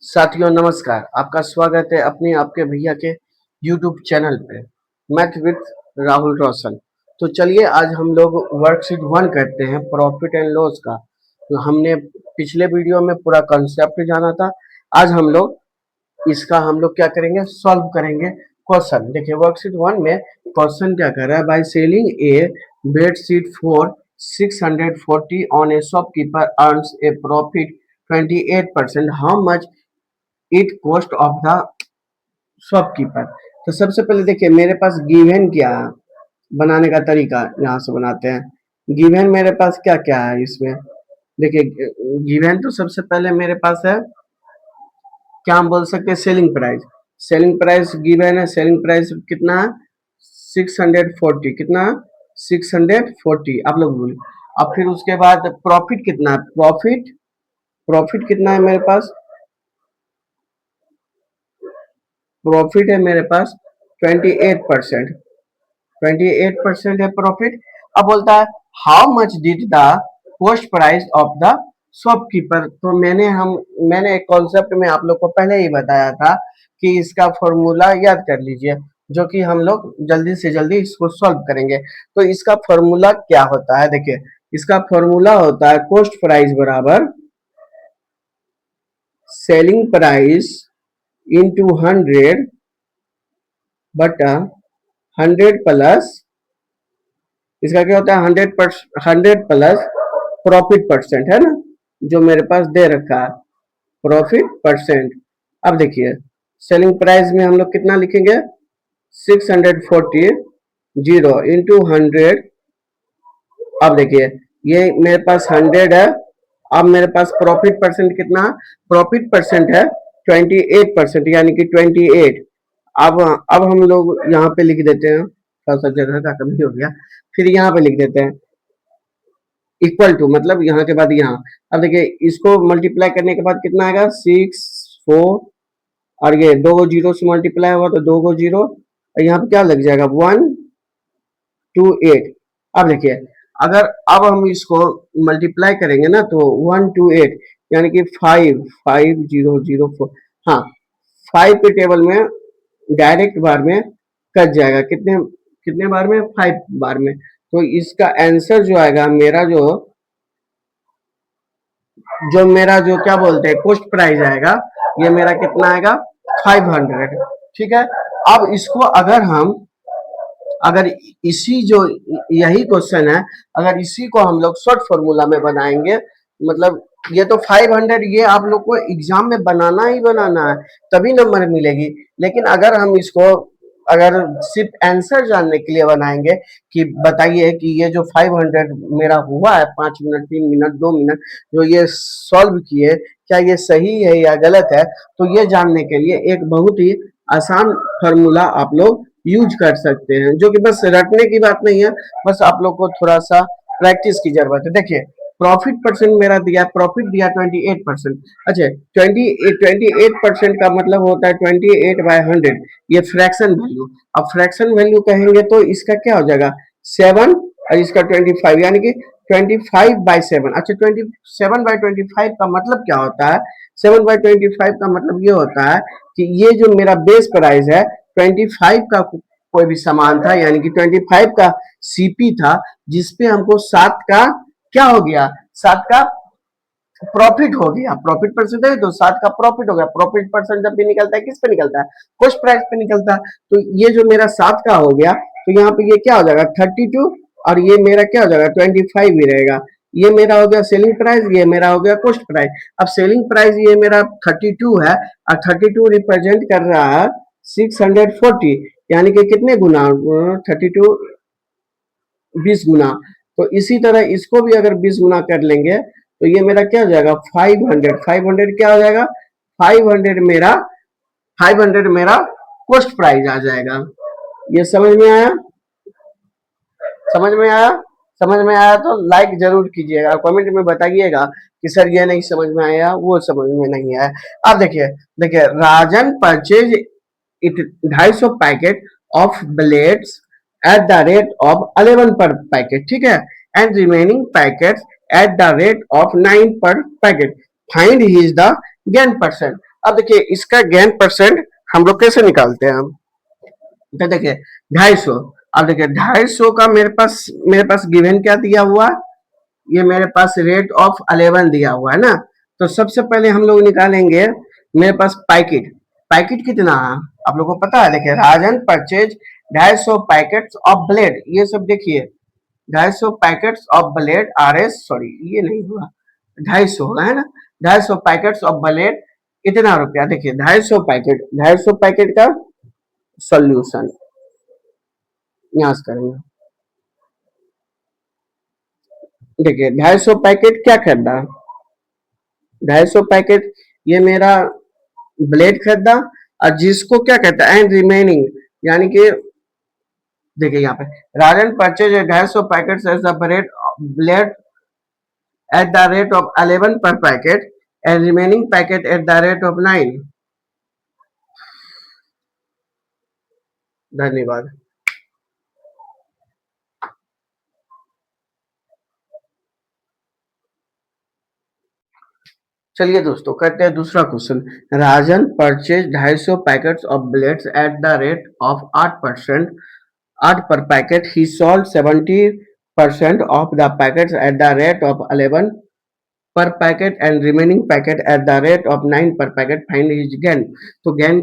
साथियों नमस्कार, आपका स्वागत है अपने आपके भैया के यूट्यूब चैनल पे मैथ विद राहुल रोशन। तो चलिए आज हम लोग वर्कशीट 1 करते हैं प्रॉफिट एंड लॉस का। तो हमने पिछले वीडियो में पूरा कॉन्सेप्ट जाना था। आज हम लोग क्या करेंगे, सॉल्व करेंगे क्वेश्चन। देखिए वर्कशीट 1 में क्वेश्चन क्या कर रहा है, by selling A bedsheet for 640 on A shopkeeper earns A profit 28%, how much it cost of the shopkeeper. तो सबसे पहले देखिए मेरे पास गिवन क्या है, बनाने का तरीका यहाँ से बनाते हैं। गिवन मेरे पास क्या क्या है इसमें, देखिए गिवन तो सबसे पहले मेरे पास है, क्या हम बोल सकते हैं, selling price. Selling price given है, सेलिंग प्राइस कितना है 640, कितना 640 आप लोग बोलिए। अब फिर उसके बाद प्रॉफिट कितना है, प्रॉफिट प्रॉफिट कितना है मेरे पास, प्रॉफिट है मेरे पास 28%, 28% है प्रॉफिट। अब बोलता है how much did the cost price of the shopkeeper. तो मैंने एक कॉन्सेप्ट में आप लोग को पहले ही बताया था कि इसका फॉर्मूला याद कर लीजिए, जो कि हम लोग जल्दी से जल्दी इसको सॉल्व करेंगे। तो इसका फॉर्मूला क्या होता है, देखिए इसका फॉर्मूला होता है कॉस्ट प्राइस बराबर सेलिंग प्राइस इंटू 100 बटा 100 प्लस, इसका क्या होता है 100 प्लस प्रॉफिट परसेंट, है ना, जो मेरे पास दे रखा है प्रॉफिट परसेंट। अब देखिए सेलिंग प्राइस में हम लोग कितना लिखेंगे 640 जीरो इंटू 100। अब देखिए ये मेरे पास 100 है। अब मेरे पास प्रॉफिट परसेंट कितना, प्रॉफिट परसेंट है 28%, यानी कि 28। अब हम लोग यहाँ पे लिख देते हैं, थोड़ा सा जगह का कमी हो गया, फिर यहाँ पे लिख देते हैं इक्वल टू, मतलब यहाँ के बाद यहाँ। अब देखिए इसको मल्टीप्लाई करने के बाद कितना आएगा 6 4, और ये 2 जीरो से मल्टीप्लाई हुआ तो 2 जीरो, और यहाँ पे क्या लग जाएगा 128। अब देखिए अगर अब हम इसको मल्टीप्लाई करेंगे ना तो 128 यानी कि 55004, हाँ 5 के टेबल में डायरेक्ट बार में कट जाएगा, कितने कितने बार में 5 बार में। तो इसका आंसर जो आएगा मेरा जो क्या बोलते हैं कॉस्ट प्राइस आएगा, ये मेरा कितना आएगा 500। ठीक है। अब इसको अगर इसी जो यही क्वेश्चन है, अगर इसी को हम लोग शॉर्ट फॉर्मूला में बनाएंगे, मतलब ये तो 500 ये आप लोग को एग्जाम में बनाना ही बनाना है, तभी नंबर मिलेगी। लेकिन अगर सिर्फ आंसर जानने के लिए बनाएंगे कि बताइए कि ये जो 500 मेरा हुआ है 5 मिनट 3 मिनट 2 मिनट जो ये सॉल्व किए, क्या ये सही है या गलत है, तो ये जानने के लिए एक बहुत ही आसान फॉर्मूला आप लोग यूज कर सकते हैं, जो कि बस रटने की बात नहीं है, बस आप लोग को थोड़ा सा प्रैक्टिस की जरूरत है। देखिए प्रॉफिट परसेंट मेरा दिया, प्रॉफिट दिया 28%। अच्छा 28% का मतलब होता है 28/100, ये फ्रैक्शन वैल्यू। अब फ्रैक्शन वैल्यू कहेंगे तो इसका क्या हो जाएगा 7, और इसका 25, यानी कि 25/7। अच्छा 27/25 का मतलब क्या होता है, 7/25 का मतलब ये होता है कि ये जो मेरा बेस प्राइस है 25 का कोई भी सामान था, यानी कि 25 का सीपी था, जिसपे हमको 7 का क्या हो गया, 7 का प्रॉफिट हो गया। प्रॉफिट परसेंट है तो 7 का प्रॉफिट हो गया। प्रॉफिट परसेंट जब भी निकलता है किस पे निकलता है, कॉस्ट प्राइस पे निकलता है। तो ये जो मेरा 7 का हो गया, तो यहाँ पे ये क्या हो जाएगा 32, और ये मेरा क्या हो जाएगा 25 ही रहेगा। ये मेरा हो गया सेलिंग प्राइस, ये मेरा हो गया कॉस्ट प्राइस। अब सेलिंग प्राइस ये मेरा 32 है, और 32 रिप्रेजेंट कर रहा है 640, यानी कि कितने गुना 32 20 गुना। तो इसी तरह इसको भी अगर 20 गुना कर लेंगे तो ये मेरा क्या हो जाएगा 500 क्या हो जाएगा 500 मेरा कॉस्ट प्राइस आ जाएगा। ये समझ में आया, समझ में आया, समझ में आया तो लाइक जरूर कीजिएगा, कमेंट में बताइएगा कि सर ये नहीं समझ में आया, वो समझ में नहीं आया। अब देखिए देखिए Rajan purchase it 250 packet of blades at the rate of 11 per packet, ठीक है, and remaining packet at the rate of 9 per packet, find his the gain percent. अब देखिए इसका गेन परसेंट हम लोग कैसे निकालते हैं हम, तो देखिए 250। अब देखिए 250 का मेरे पास गिवन क्या दिया हुआ, ये मेरे पास रेट ऑफ 11 दिया हुआ है ना। तो सबसे पहले हम लोग निकालेंगे, मेरे पास पैकेट, पैकेट कितना है आप लोगों को पता है। देखिए Rajan purchase 250 packets of blade, ये सब देखिए 250 packets of blade R S, sorry ये नहीं हुआ, 250 होगा है ना। 250 पैकेट्स ऑफ ब्लेड इतना रुपया, देखिए 250 पैकेट का सोल्यूशन यहाँ से करेंगे। देखिए 250 पैकेट क्या खरीदा, 250 पैकेट ये मेरा ब्लेड खरीदा, और जिसको क्या कहता है एंड रिमेनिंग, यानी कि देखिए यहाँ पे Rajan purchase 250 packet as the blade at the rate of 11 per packet and remaining packet at the rate of 9। धन्यवाद। चलिए दोस्तों करते हैं दूसरा question. Rajan purchase 250 packets of blades at the rate of 8%, 8 per packet. He sold 70% of the packets at the rate of 11 per packet and remaining packet at the rate of 9 per packet. Find his gain. तो gain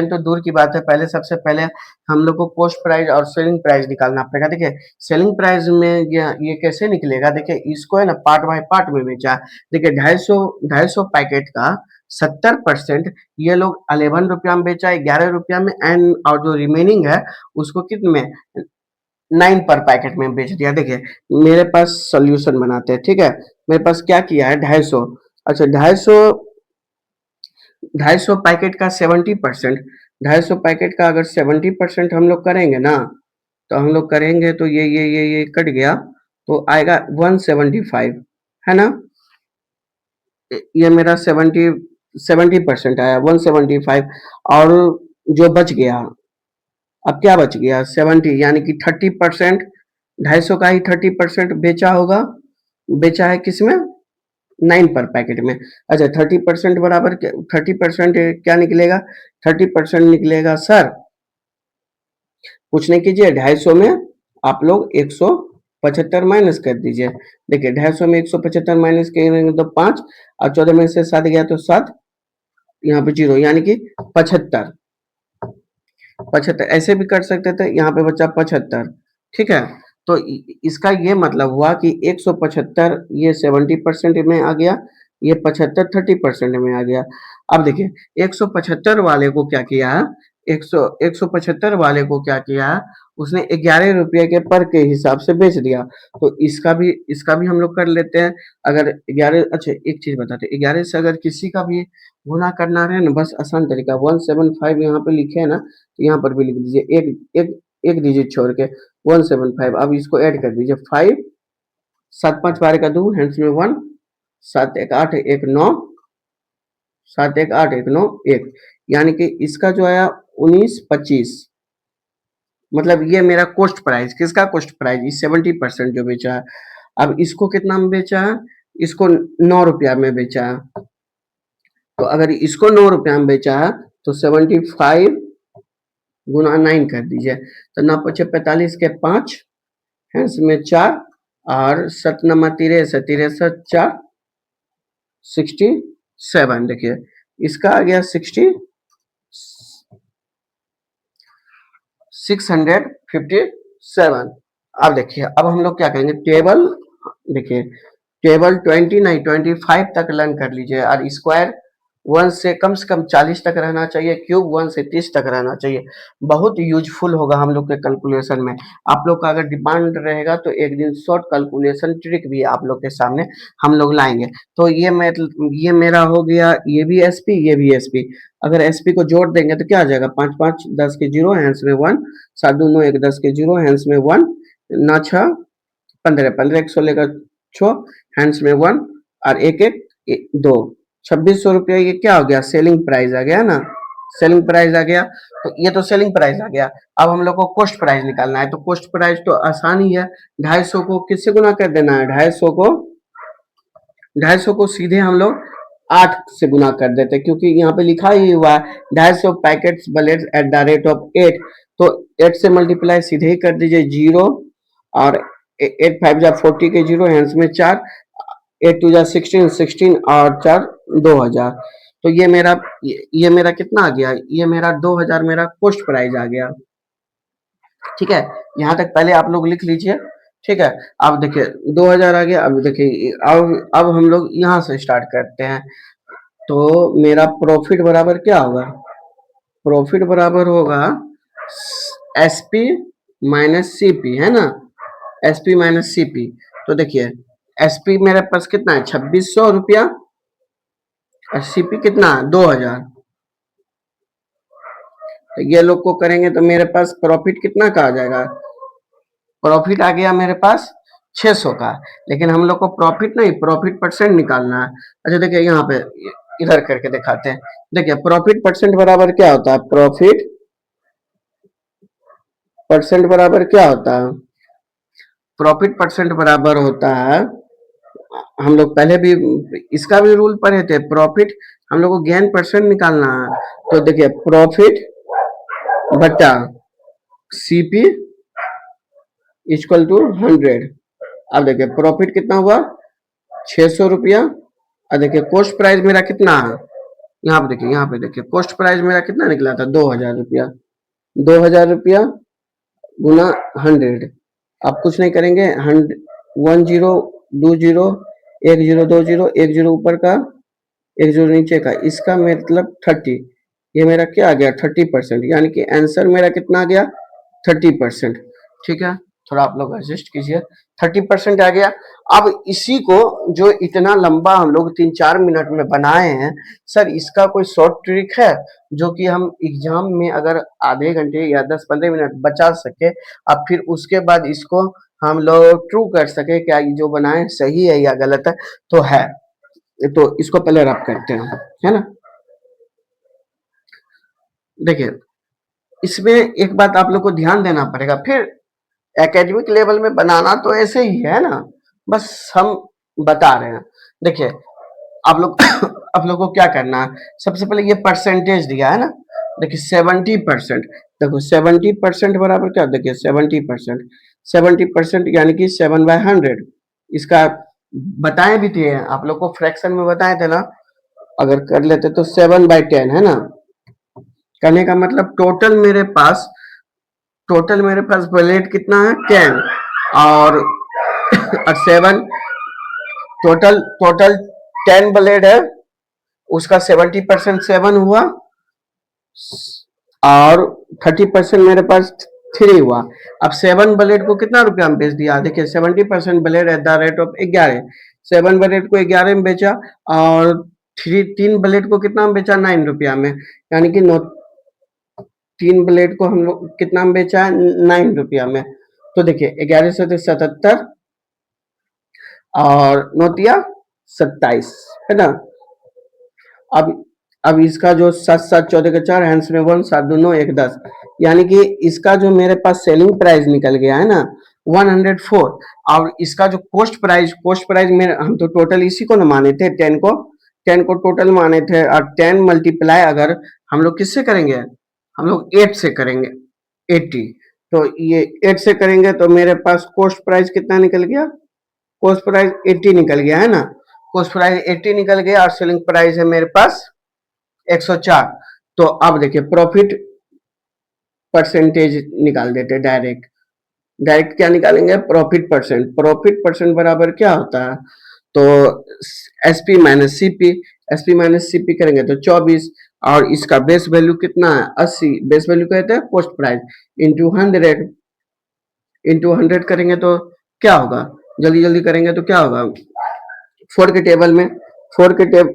तो दूर की बात है, पहले सबसे पहले हम लोग को कॉस्ट प्राइस और सेलिंग प्राइस निकालना पड़ेगा। देखिए सेलिंग प्राइस में ये कैसे निकलेगा, देखिए इसको है ना पार्ट बाय पार्ट में बेचा। देखिए 250 पैकेट का 70% ये लोग 11 रुपया में बेचा, 11 रुपया में, एंड और जो रिमेनिंग है उसको कितने में, 9 पर पैकेट में बेच दिया। देखिए मेरे पास सोल्यूशन बनाते हैं, ठीक है। मेरे पास क्या किया है 250, अच्छा 250 पैकेट का 70%, 250 पैकेट का अगर 70% हम लोग करेंगे ना, तो हम लोग करेंगे तो ये कट गया तो आएगा 175, है ना। ये मेरा 70% आया 175, और जो बच गया, अब क्या बच गया 70, यानी कि 30%, 250 का ही 30% बेचा होगा, बेचा है किसमें 9 पर पैकेट में। अच्छा 30% बराबर 30% क्या निकलेगा, 30% निकलेगा सर, कुछ नहीं कीजिए 250 में आप लोग 175 माइनस कर दीजिए। देखिए 250 में 175 माइनस करेंगे तो 5, और 14 में से 7 गया तो 7, यहाँ पे 0, यानी कि 75, ऐसे भी कर सकते थे, यहाँ पे बचा 75, ठीक है। तो इसका ये मतलब हुआ कि 175 ये 70% में आ गया, ये 75 30% में आ गया। अब देखिए 175 वाले को क्या किया, 175 वाले को क्या किया, उसने 11 रुपये के पर के हिसाब से बेच दिया। तो इसका भी हम लोग कर लेते हैं। अगर 11, अच्छा एक चीज बताते हैं, 11 से अगर किसी का भी गुना करना रहे ना, बस आसान तरीका 175 यहाँ पे लिखे है ना, तो यहाँ पर भी लिख दीजिए, एक डिजिट छोड़ के 175। अब इसको ऐड कर दीजिए 5, 7 5 12 का 2, हैंड्स में 1, 7 1 8 1 9, 7 1 8 1 9 1, यानी कि इसका जो आया 19 25। मतलब ये मेरा कॉस्ट प्राइस, किसका कॉस्ट प्राइस, इस 70% जो बेचा है। अब इसको कितना में बेचा है, इसको 9 रुपया में बेचा है। तो अगर इसको 9 रुपया में बेचा है तो 75 गुना 9 कर दीजिए, तो 9 पचे 45 के 5, हैंस में 4, और 7 नमा 63, 63 4 67। देखिए इसका आ गया 657। अब देखिए अब हम लोग क्या करेंगे, टेबल देखिए टेबल 20 नहीं 25 तक लर्न कर लीजिए, और स्क्वायर 1 से कम 40 तक रहना चाहिए, क्यूब 1 से 30 तक रहना चाहिए। बहुत यूजफुल होगा हम लोग के कैलकुलेशन में। आप लोग का अगर डिमांड रहेगा तो एक दिन शॉर्ट कैलकुलेशन ट्रिक भी आप लोग के सामने हम लोग लाएंगे। तो ये मेरा हो गया, ये भी एसपी ये भी एसपी। अगर एसपी को जोड़ देंगे तो क्या आ जाएगा, 5 5 10 के 0, हैंड्स में 1, 7 2 9 1 10 के 0, हैंड्स में 1, 9 6 15 15 1 16 का 6, हैंड्स में 1, और 1 1 2, 2600 रुपया। ये क्या हो गया, सेलिंग प्राइस आ गया ना, सेलिंग प्राइस आ गया। तो ये तो सेलिंग प्राइस आ गया। अब हम लोग को कॉस्ट प्राइस निकालना है, तो कॉस्ट प्राइस तो आसान ही है, 250 को किससे गुना कर देना है, 250 को सीधे हम लोग 8 से गुना कर देते, क्योंकि यहाँ पे लिखा ही हुआ है 250 packets bullets eight the rate of 8, तो 8 से मल्टीप्लाई सीधे ही कर दीजिए 0, और 8 5 जा 40 के 0 हैंड्स में 4, 8 2 जा 16, 16 और 4 2000। तो ये मेरा कितना आ गया, ये मेरा 2000 मेरा कॉस्ट प्राइस आ गया। ठीक है, यहाँ तक पहले आप लोग लिख लीजिए। ठीक है, अब देखिए 2000 आ गया। अब देखिए अब हम लोग यहाँ से स्टार्ट करते हैं। तो मेरा प्रॉफिट बराबर क्या होगा, प्रॉफिट बराबर होगा एसपी माइनस सीपी, है ना, एसपी माइनस सीपी। तो देखिए एसपी मेरे पास कितना है 2600 रुपया, और सीपी कितना है 2000। तो ये लोग को करेंगे तो मेरे पास प्रॉफिट कितना का आ जाएगा, प्रॉफिट आ गया मेरे पास 600 का। लेकिन हम लोग को प्रॉफिट नहीं, प्रॉफिट परसेंट निकालना है। अच्छा देखिए यहाँ पे इधर करके दिखाते हैं। देखिए प्रॉफिट परसेंट बराबर क्या होता है, प्रॉफिट परसेंट बराबर क्या होता है, प्रॉफिट परसेंट बराबर होता है, हम लोग पहले भी इसका भी रूल पढ़े थे, प्रॉफिट हम लोग को गेन परसेंट निकालना है। तो देखिए प्रॉफिट बटा सीपी इक्वल टू 100। अब देखिए प्रॉफिट कितना हुआ 600 रुपया, और देखिए कॉस्ट प्राइस मेरा कितना है, यहाँ पे देखिए कॉस्ट प्राइस मेरा कितना निकला था 2000 रुपया, 2000 रुपया गुना 100। आप कुछ नहीं करेंगे, 10 20 10 20 10 ऊपर का 10 नीचे का, इसका मतलब 30। ये मेरा क्या आ गया 30%, यानी कि आंसर मेरा कितना आ गया 30%। ठीक है, थोड़ा आप लोग एडजस्ट कीजिए, 30% आ गया। अब इसी को जो इतना लंबा हम लोग 3-4 मिनट में बनाए हैं, सर इसका कोई शॉर्ट ट्रिक है जो कि हम एग्जाम में अगर आधे घंटे या 10-15 मिनट बचा सके, अब फिर उसके बाद इसको हम लोग ट्रू कर सके क्या ये जो बनाए सही है या गलत है। तो है, तो इसको पहले रब करते हैं, है ना। देखिए इसमें एक बात आप लोग को ध्यान देना पड़ेगा, फिर एकेडमिक लेवल में बनाना तो ऐसे ही है ना, बस हम बता रहे हैं। देखिए आप लोग आप लोग को क्या करना है, सबसे पहले ये परसेंटेज दिया है ना, देखिए 70%, देखो 70% बराबर क्या, देखिए 70%, 70% यानी कि 7/100। इसका बताए भी थे आप लोग को, फ्रैक्शन में बताए थे ना, अगर कर लेते तो 7/10 है ना। करने का मतलब टोटल मेरे पास बुलेट कितना है 10, और 7, टोटल टोटल 10 बुलेट है, उसका 70% 7 हुआ, और 30% मेरे पास 3 हुआ। अब 7 बुलेट को कितना रुपया में बेच दिया, देखिए 70% bullet eight the rate of 11, 7 bullet को 11 में बेचा, और 3 बुलेट को कितना में बेचा 9 रुपया में, यानी कि 3 बुलेट को हम लोग कितना में बेचा है 9 रुपया में। तो देखिए 11 से 77, और नौतिया 27, है ना। अब अब इसका जो 7 7 14 के 4 हैंड्स में 1 7 2 9 1 10, यानी कि इसका जो मेरे पास सेलिंग प्राइस निकल गया है ना 104, और इसका जो कॉस्ट प्राइस में हम तो टोटल इसी को ना माने थे 10 को टोटल माने थे, और 10 मल्टीप्लाई अगर हम लोग किससे करेंगे, हम लोग 8 से करेंगे 80। तो ये 8 से करेंगे तो मेरे पास कॉस्ट प्राइस कितना निकल गया, कॉस्ट प्राइस 80 निकल गया, है ना। कॉस्ट प्राइस 80 निकल गया, और सेलिंग प्राइस है मेरे पास 104। तो अब देखिए प्रॉफिट परसेंटेज निकाल देते डायरेक्ट, डायरेक्ट क्या निकालेंगे, प्रॉफिट परसेंट बराबर क्या होता है, तो SP minus CP, SP minus CP करेंगे तो 24, और इसका बेस वैल्यू कितना है 80, बेस वैल्यू कहते हैं कॉस्ट प्राइस, इंटू 100 करेंगे तो क्या होगा, जल्दी जल्दी करेंगे तो क्या होगा, 4 के टेबल में 4 के टेब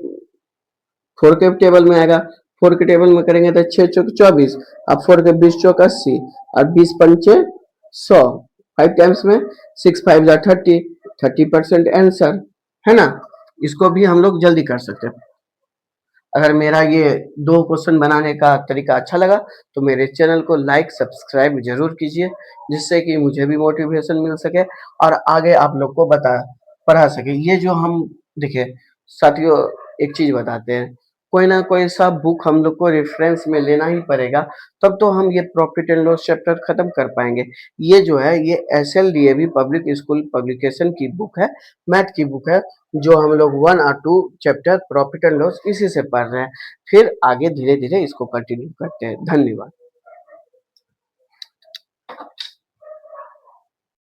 4 के टेबल में आएगा, 4 के टेबल में करेंगे तो 6 चौक 24, अब 4 के 20 चौक 80, और 20 पंचे 100, 5 टाइम्स में 6 5 जा 30, 30% आंसर, है ना। इसको भी हम लोग जल्दी कर सकते हैं। अगर मेरा ये 2 क्वेश्चन बनाने का तरीका अच्छा लगा तो मेरे चैनल को लाइक सब्सक्राइब जरूर कीजिए, जिससे कि मुझे भी मोटिवेशन मिल सके और आगे आप लोग को पढ़ा सके। ये जो हम देखिए साथियों, एक चीज़ बताते हैं, कोई ना कोई सा बुक हम लोग को रेफ़रेंस में लेना ही पड़ेगा, तब तो हम ये प्रॉफ़िट एंड लॉस चैप्टर खत्म कर पाएँगे। ये जो है ये एसएलडीएवी पब्लिक स्कूल पब्लिकेशन की बुक है, मैथ की बुक है, जो हम लोग 1 और 2 चैप्टर प्रॉफ़िट एंड लॉस इसी से पढ़ रहे हैं। फिर आगे धीरे-धीरे इसको कंटिन्यू करते हैं। धन्यवाद।